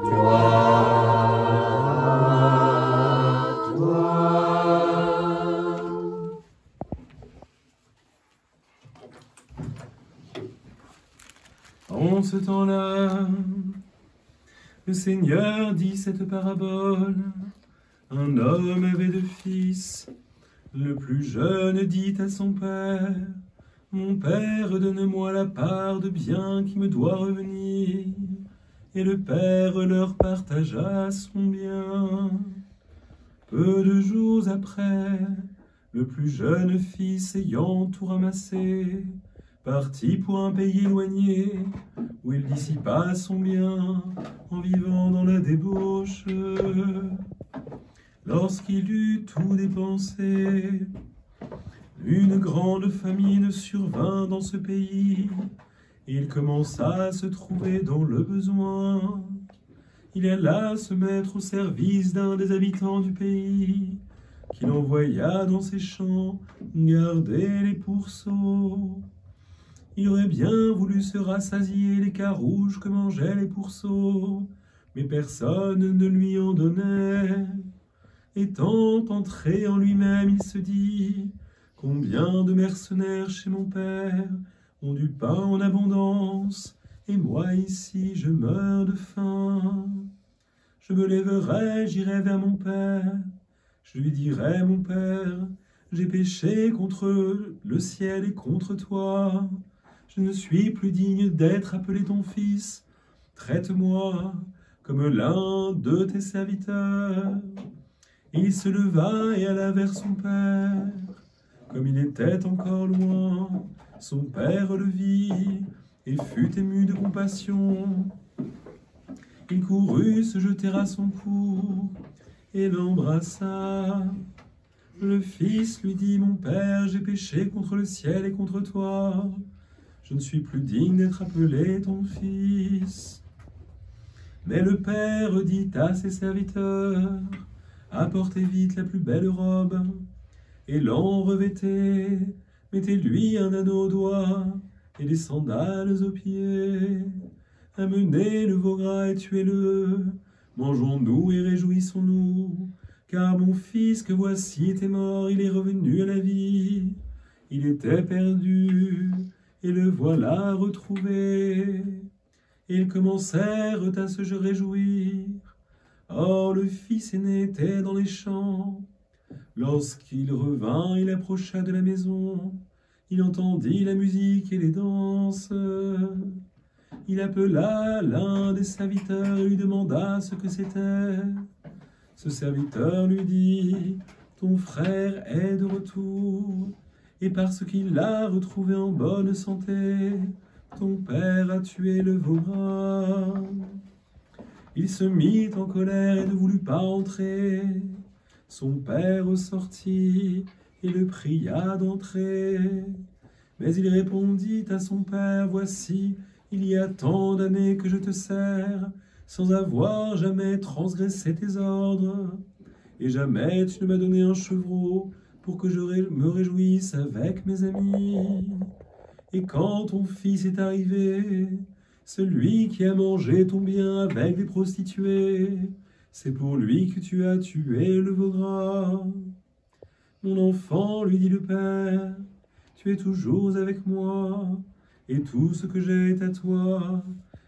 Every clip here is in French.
En ce temps-là, le Seigneur dit cette parabole. Un homme avait deux fils. Le plus jeune dit à son père, « Mon père, donne-moi la part de bien qui me doit revenir. » Et le père leur partagea son bien. Peu de jours après, le plus jeune fils ayant tout ramassé, partit pour un pays éloigné, où il dissipa son bien en vivant dans la débauche. Lorsqu'il eut tout dépensé, une grande famine survint dans ce pays, et il commença à se trouver dans le besoin. Il alla se mettre au service d'un des habitants du pays, qu'il envoya dans ses champs garder les pourceaux. Il aurait bien voulu se rassasier les carouges que mangeaient les pourceaux, mais personne ne lui en donnait. Étant entré en lui-même, il se dit, « Combien de mercenaires chez mon père ont du pain en abondance, et moi ici je meurs de faim. Je me lèverai, j'irai vers mon père, je lui dirai, mon père, j'ai péché contre le ciel et contre toi. Je ne suis plus digne d'être appelé ton fils. Traite-moi comme l'un de tes serviteurs. » Il se leva et alla vers son père. Comme il était encore loin, son père le vit et fut ému de compassion. Il courut se jeter à son cou et l'embrassa. Le fils lui dit, « Mon père, j'ai péché contre le ciel et contre toi. Je ne suis plus digne d'être appelé ton fils. » Mais le père dit à ses serviteurs, « Apportez vite la plus belle robe, et l'en revêtez, mettez-lui un anneau au doigt, et des sandales aux pieds. Amenez le veau gras et tuez-le, mangeons-nous et réjouissons-nous, car mon fils que voici était mort, il est revenu à la vie. Il était perdu, et le voilà retrouvé. » Et ils commencèrent à se réjouir. Or le fils aîné était dans les champs. Lorsqu'il revint, il approcha de la maison. Il entendit la musique et les danses. Il appela l'un des serviteurs et lui demanda ce que c'était. Ce serviteur lui dit, « Ton frère est de retour, et parce qu'il l'a retrouvé en bonne santé, ton père a tué le veau gras. » Il se mit en colère et ne voulut pas entrer. Son père sortit et le pria d'entrer. Mais il répondit à son père, « Voici, il y a tant d'années que je te sers, sans avoir jamais transgressé tes ordres. Et jamais tu ne m'as donné un chevreau pour que je me réjouisse avec mes amis. Et quand ton fils est arrivé, celui qui a mangé ton bien avec des prostituées, c'est pour lui que tu as tué le veau gras. » « Mon enfant, lui dit le père, tu es toujours avec moi, et tout ce que j'ai est à toi.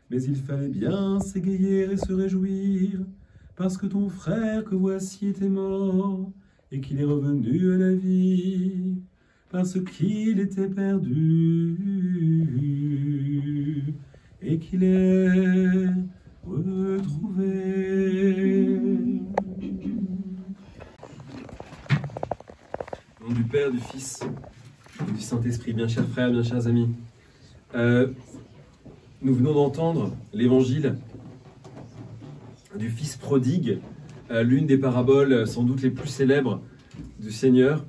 Mais il fallait bien s'égayer et se réjouir, parce que ton frère que voici était mort, et qu'il est revenu à la vie, parce qu'il était perdu, et qu'il est retrouvé. Au nom du Père, du Fils et du Saint-Esprit, bien chers frères, bien chers amis. Nous venons d'entendre l'évangile du Fils prodigue, l'une des paraboles sans doute les plus célèbres du Seigneur.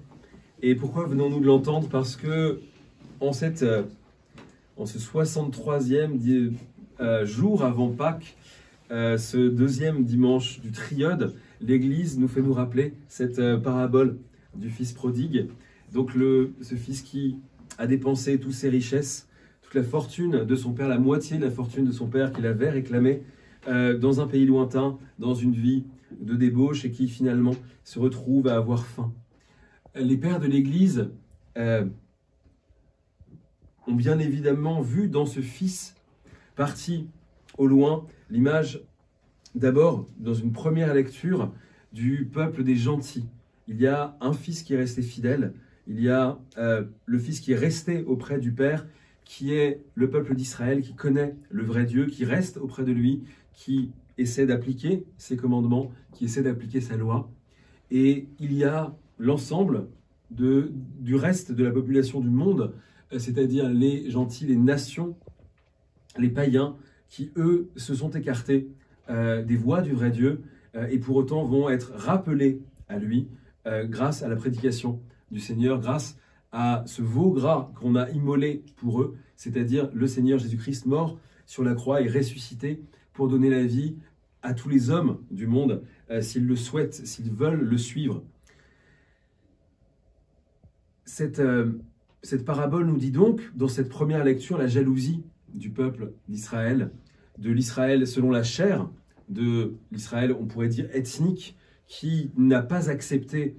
Et pourquoi venons-nous de l'entendre? Parce que en ce 63e jour avant Pâques, ce deuxième dimanche du Triode, l'Église nous fait nous rappeler cette parabole du Fils prodigue. Donc ce fils qui a dépensé toutes ses richesses, toute la fortune de son père, la moitié de la fortune de son père qu'il avait réclamée dans un pays lointain, dans une vie de débauche et qui finalement se retrouvent à avoir faim. Les pères de l'Église ont bien évidemment vu dans ce fils parti au loin l'image d'abord, dans une première lecture, du peuple des gentils. Il y a un fils qui est resté fidèle, il y a le fils qui est resté auprès du Père, qui est le peuple d'Israël, qui connaît le vrai Dieu, qui reste auprès de lui, qui essaie d'appliquer ses commandements, qui essaie d'appliquer sa loi. Et il y a l'ensemble du reste de la population du monde, c'est-à-dire les gentils, les nations, les païens, qui eux se sont écartés des voies du vrai Dieu et pour autant vont être rappelés à lui grâce à la prédication du Seigneur, grâce à ce veau gras qu'on a immolé pour eux, c'est-à-dire le Seigneur Jésus-Christ mort sur la croix et ressuscité pour donner la vie à tous les hommes du monde s'ils le souhaitent, s'ils veulent le suivre. Cette parabole nous dit donc, dans cette première lecture, la jalousie du peuple d'Israël, de l'Israël selon la chair, de l'Israël, on pourrait dire, ethnique, qui n'a pas accepté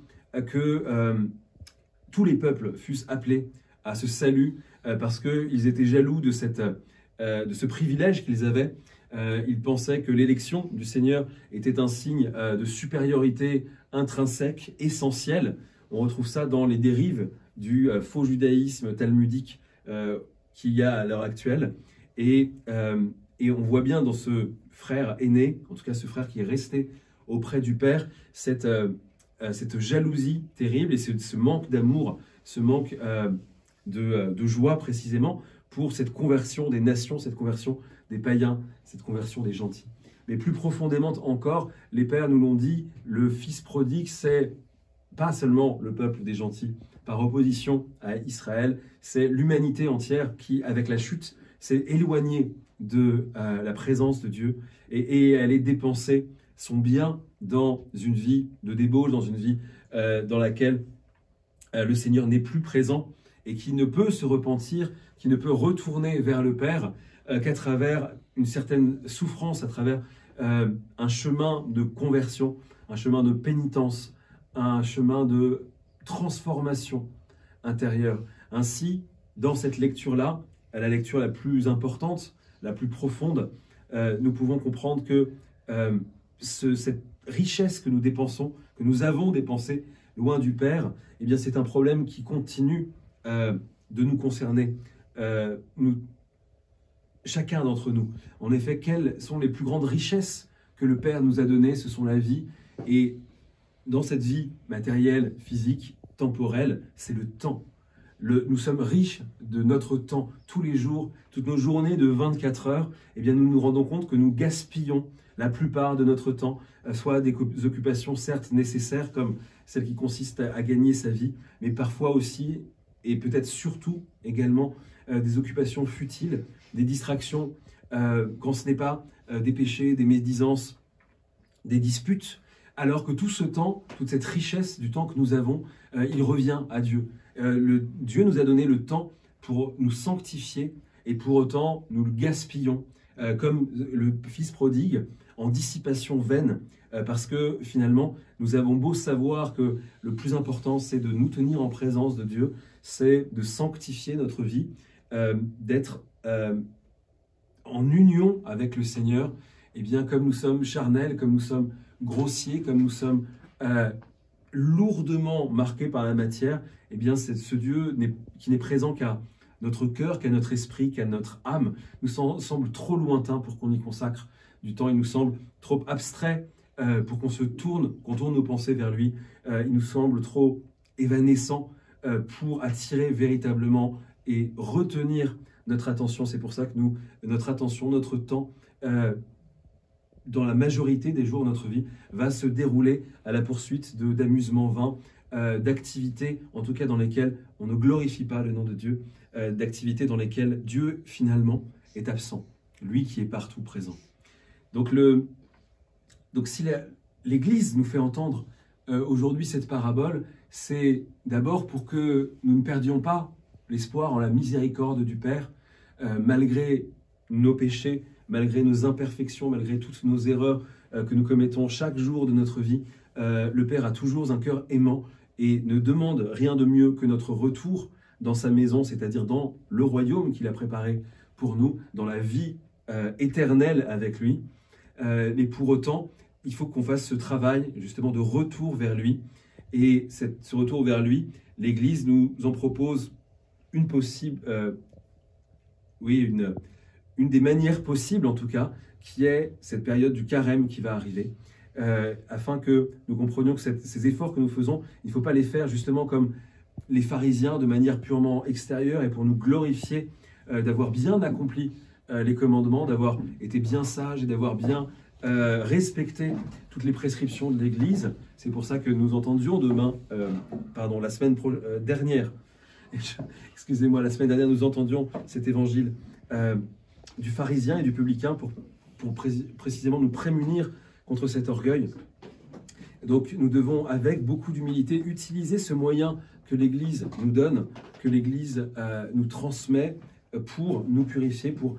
que tous les peuples fussent appelés à ce salut parce qu'ils étaient jaloux de ce privilège qu'ils avaient. Ils pensaient que l'élection du Seigneur était un signe de supériorité intrinsèque, essentielle. On retrouve ça dans les dérives du faux judaïsme talmudique qu'il y a à l'heure actuelle. Et on voit bien dans ce frère aîné, en tout cas ce frère qui est resté auprès du Père, cette jalousie terrible et ce manque d'amour, ce manque de joie précisément pour cette conversion des nations, cette conversion des païens, cette conversion des gentils. Mais plus profondément encore, les pères nous l'ont dit, le fils prodigue, c'est pas seulement le peuple des gentils, par opposition à Israël, c'est l'humanité entière qui, avec la chute, s'est éloignée de la présence de Dieu et elle est dépensée son bien dans une vie de débauche, dans une vie dans laquelle le Seigneur n'est plus présent et qui ne peut se repentir, qui ne peut retourner vers le Père qu'à travers une certaine souffrance, à travers un chemin de conversion, un chemin de pénitence, un chemin de transformation intérieure. Ainsi, dans cette lecture-là, la lecture la plus importante, la plus profonde, nous pouvons comprendre que cette richesse que nous dépensons, que nous avons dépensée loin du Père, eh bien c'est un problème qui continue de nous concerner, chacun d'entre nous. En effet, quelles sont les plus grandes richesses que le Père nous a données? Ce sont la vie, et dans cette vie matérielle, physique, temporelle, c'est le temps. Nous sommes riches de notre temps. Tous les jours, toutes nos journées de 24 heures, eh bien, nous nous rendons compte que nous gaspillons la plupart de notre temps, soit des occupations certes nécessaires, comme celle qui consiste à gagner sa vie, mais parfois aussi, et peut-être surtout également, des occupations futiles, des distractions, quand ce n'est pas des péchés, des médisances, des disputes, alors que tout ce temps, toute cette richesse du temps que nous avons, il revient à Dieu. Dieu nous a donné le temps pour nous sanctifier et pour autant nous le gaspillons comme le fils prodigue en dissipation vaine parce que finalement nous avons beau savoir que le plus important c'est de nous tenir en présence de Dieu, c'est de sanctifier notre vie, d'être en union avec le Seigneur. Et bien comme nous sommes charnels, comme nous sommes grossiers, comme nous sommes lourdement marqués par la matière, eh bien c'est ce Dieu qui n'est présent qu'à notre cœur, qu'à notre esprit, qu'à notre âme, nous semble trop lointain pour qu'on y consacre du temps. Il nous semble trop abstrait pour qu'on tourne nos pensées vers lui. Il nous semble trop évanescent pour attirer véritablement et retenir notre attention. C'est pour ça que notre attention, notre temps, dans la majorité des jours de notre vie, va se dérouler à la poursuite d'amusements vains, d'activités, en tout cas dans lesquelles on ne glorifie pas le nom de Dieu, d'activités dans lesquelles Dieu, finalement, est absent, lui qui est partout présent. Donc si l'Église nous fait entendre aujourd'hui cette parabole, c'est d'abord pour que nous ne perdions pas l'espoir en la miséricorde du Père, malgré nos péchés, malgré nos imperfections, malgré toutes nos erreurs que nous commettons chaque jour de notre vie, le Père a toujours un cœur aimant et ne demande rien de mieux que notre retour dans sa maison, c'est-à-dire dans le royaume qu'il a préparé pour nous, dans la vie éternelle avec lui. Mais pour autant, il faut qu'on fasse ce travail justement de retour vers lui. Et ce retour vers lui, l'Église nous en propose une des manières possibles en tout cas, qui est cette période du carême qui va arriver, afin que nous comprenions que ces efforts que nous faisons, il ne faut pas les faire justement comme les pharisiens de manière purement extérieure et pour nous glorifier d'avoir bien accompli les commandements, d'avoir été bien sages et d'avoir bien respecté toutes les prescriptions de l'Église. C'est pour ça que nous entendions la semaine dernière, la semaine dernière nous entendions cet évangile du pharisien et du publicain pour précisément nous prémunir contre cet orgueil. Donc nous devons avec beaucoup d'humilité utiliser ce moyen que l'Église nous donne, que l'Église nous transmet pour nous purifier, pour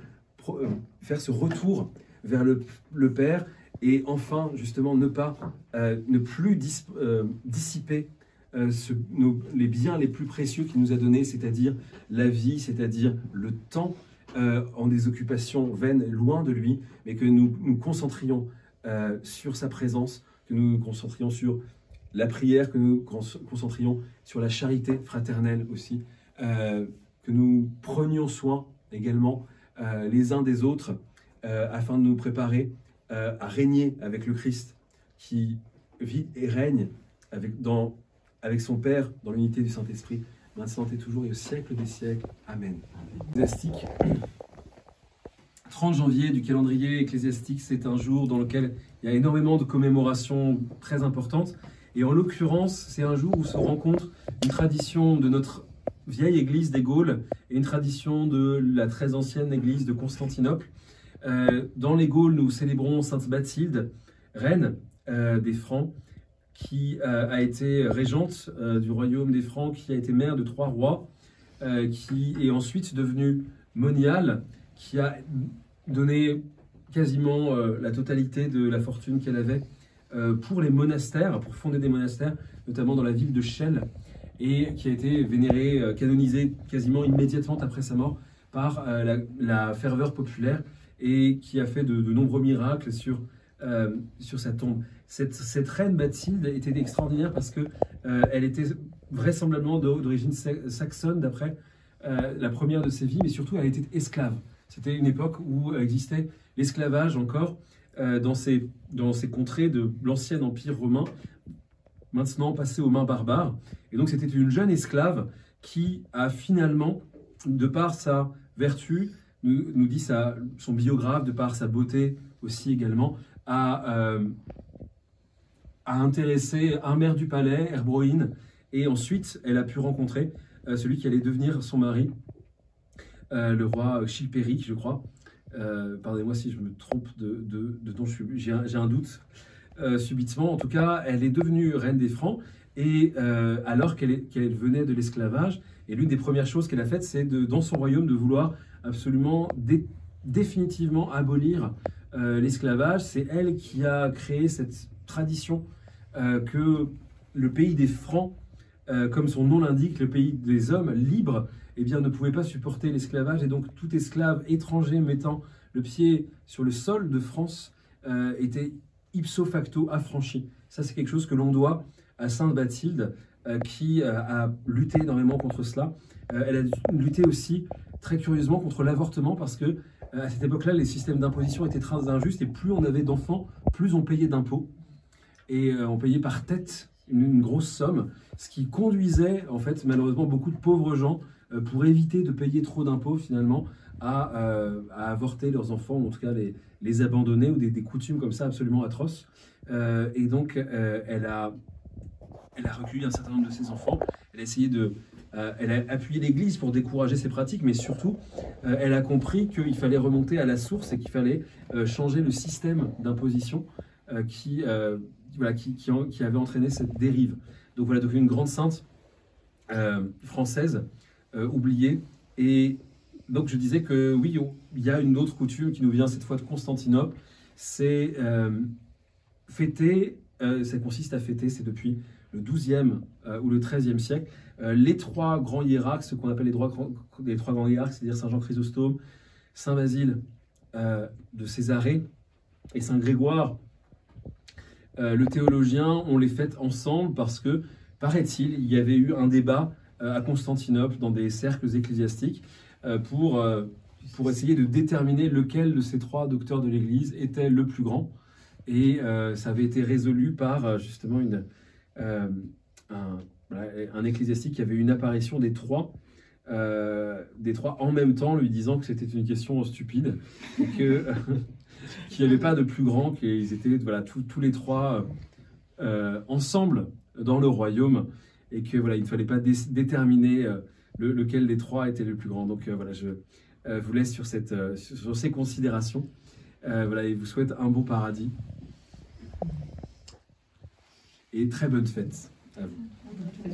faire ce retour vers le Père et enfin justement ne plus dissiper les biens les plus précieux qu'il nous a donnés, c'est-à-dire la vie, c'est-à-dire le temps en des occupations vaines loin de lui, mais que nous nous concentrions sur sa présence, que nous nous concentrions sur la prière, que nous nous concentrions sur la charité fraternelle aussi, que nous prenions soin également les uns des autres afin de nous préparer à régner avec le Christ qui vit et règne avec son Père dans l'unité du Saint-Esprit, maintenant et toujours et au siècle des siècles. Amen. Ecclésiastique. 30 janvier du calendrier ecclésiastique, c'est un jour dans lequel il y a énormément de commémorations très importantes. Et en l'occurrence, c'est un jour où se rencontre une tradition de notre vieille église des Gaules et une tradition de la très ancienne église de Constantinople. Dans les Gaules, nous célébrons Sainte Bathilde, reine des Francs, qui a été régente du royaume des Francs, qui a été mère de 3 rois, qui est ensuite devenue moniale, qui a donné quasiment la totalité de la fortune qu'elle avait pour les monastères, pour fonder des monastères, notamment dans la ville de Chelles, et qui a été vénérée, canonisée quasiment immédiatement après sa mort par la ferveur populaire, et qui a fait de nombreux miracles sur sa tombe. Cette reine Bathilde était extraordinaire parce que elle était vraisemblablement d'origine saxonne d'après la première de ses vies, mais surtout elle était esclave. C'était une époque où existait l'esclavage encore dans ces contrées de l'ancien empire romain, maintenant passé aux mains barbares. Et donc c'était une jeune esclave qui a finalement, de par sa vertu, nous dit son biographe, de par sa beauté aussi également, a intéressé un maire du palais, Herbroïne, et ensuite elle a pu rencontrer celui qui allait devenir son mari, le roi Chilpéric, je crois. Pardonnez-moi si je me trompe de dont j'ai un doute subitement. En tout cas, elle est devenue reine des Francs, et alors qu'elle venait de l'esclavage, et l'une des premières choses qu'elle a faites, c'est dans son royaume de vouloir absolument définitivement abolir l'esclavage. C'est elle qui a créé cette tradition que le pays des Francs, comme son nom l'indique, le pays des hommes libres, eh bien, ne pouvait pas supporter l'esclavage, et donc tout esclave étranger mettant le pied sur le sol de France était ipso facto affranchi. Ça, c'est quelque chose que l'on doit à Sainte Bathilde, qui a lutté énormément contre cela. Elle a lutté aussi très curieusement contre l'avortement, parce que à cette époque-là, les systèmes d'imposition étaient très injustes, et plus on avait d'enfants, plus on payait d'impôts. Et on payait par tête une grosse somme, ce qui conduisait en fait malheureusement beaucoup de pauvres gens, pour éviter de payer trop d'impôts finalement, à avorter leurs enfants, ou en tout cas les abandonner, ou des coutumes comme ça absolument atroces. Et donc elle a recueilli un certain nombre de ses enfants, elle a essayé elle a appuyé l'Église pour décourager ces pratiques, mais surtout elle a compris qu'il fallait remonter à la source et qu'il fallait changer le système d'imposition qui avait entraîné cette dérive. Donc voilà, une grande sainte française oubliée, et donc je disais que oui, il y a une autre coutume qui nous vient cette fois de Constantinople, c'est fêter, ça consiste à fêter, c'est depuis le 12e ou le 13e siècle, les trois grands hiérarques, ce qu'on appelle les trois grands hiérarques, c'est-à-dire Saint Jean Chrysostome, Saint Basile de Césarée et Saint Grégoire, le théologien, on les fête ensemble parce que, paraît-il, il y avait eu un débat à Constantinople dans des cercles ecclésiastiques pour essayer de déterminer lequel de ces trois docteurs de l'Église était le plus grand. Et ça avait été résolu par justement un ecclésiastique qui avait eu une apparition des trois en même temps, lui disant que c'était une question stupide, et que qu'il n'y avait pas de plus grand, qu'ils étaient voilà, tous les trois ensemble dans le royaume, et que voilà, il ne fallait pas déterminer lequel des trois était le plus grand. Donc voilà, je vous laisse sur ces considérations. Voilà, et vous souhaite un beau paradis. Et très bonne fête à vous.